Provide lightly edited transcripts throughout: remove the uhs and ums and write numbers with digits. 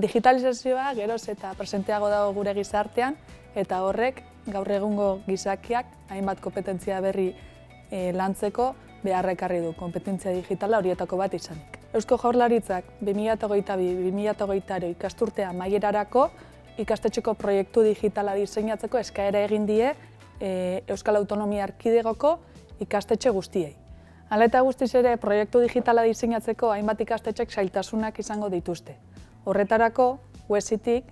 Digitalizazioa geroz eta presenteago dago gure gizartean, eta horrek gaur egungo gizakiak hainbat konpetentzia berri lantzeko beharra ekarri du, konpetentzia digitala horietako bat izanik. Eusko Jaurlaritzak 2022-2023 ikasturtea amaierarako ikastetxeko proiektu digitala diseinatzeko eskaera egin die Euskal Autonomia Erkidegoko ikastetxe guztiei. Hala eta guztiz ere, proiektu digitala diseinatzeko hainbat ikastetxek zailtasunak izango dituzte. Horretarako, UESItik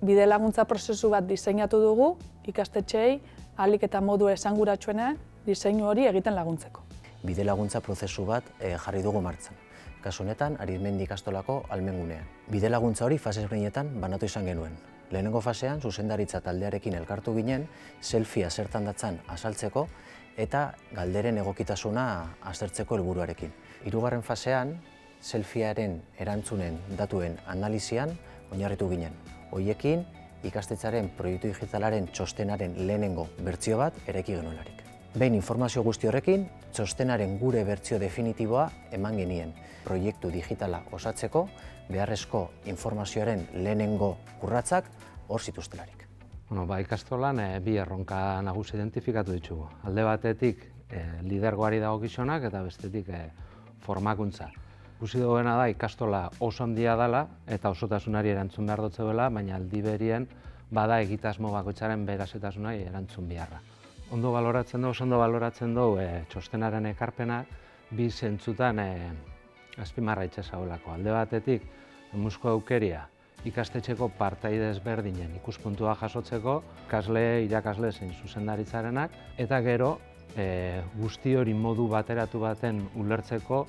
bide laguntza prozesu bat diseinatu dugu ikastetxeei ahalik eta modu esanguratsuenean diseinu hori egiten laguntzeko. Bide laguntza prozesu bat jarri dugu martxan. Kasu honetan, Arizmendi ikastolako almengunean. Bide laguntza hori fase ezberdinetan banatu izan genuen. Lehenengo fasean, zuzendaritza taldearekin elkartu ginen, selfia zertan datzan azaltzeko eta galderen egokitasuna aztertzeko helburuarekin. Hirugarren fasean, selfiearen erantzunen datuen analizian oinarritu ginen. Horiekin, ikastetxearen proiektu digitalaren txostenaren lehenengo bertsio bat eraiki genuelarik. Behin informazio guzti horrekin, txostenaren gure bertsio definitiboa eman genien. Proiektu digitala osatzeko, beharrezko informazioaren lehenengo urratsak hor zituztelarik. Ikastolan bi erronka nagusi identifikatu ditugu. Alde batetik lidergoari dagokizunak eta bestetik formakuntza. Ikusi duena da ikastola oso handia dela eta osotasunari erantzun behar dutzeuela, baina aldi berien bada egitasmo bakoitzaren berazitasunari erantzun beharra. Oso ondo baloratzen du txostenaren ekarpena bi zentzutan azpimarra itxasagolako. Alde batetik, emuzko aukeria ikastetxeko partaide ezberdinen ikuspuntua jasotzeko, ikasle, irakasle zein zuzendaritzarenak, eta gero guzti hori modu bateratu baten ulertzeko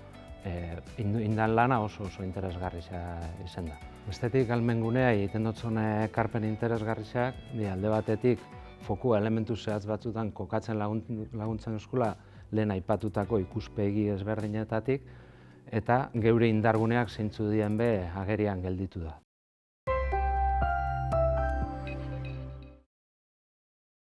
indan lana oso interesgarria izan da. Bestetik, almengunea egiten dutzen ekarpen interesgarriak, alde batetik fokua elementu zehatz batzutan kokatzen laguntzen eskula lehen aipatutako ikuspegi ezberdinetatik, eta geure indarguneak zeintzu dien be agerian gelditu da.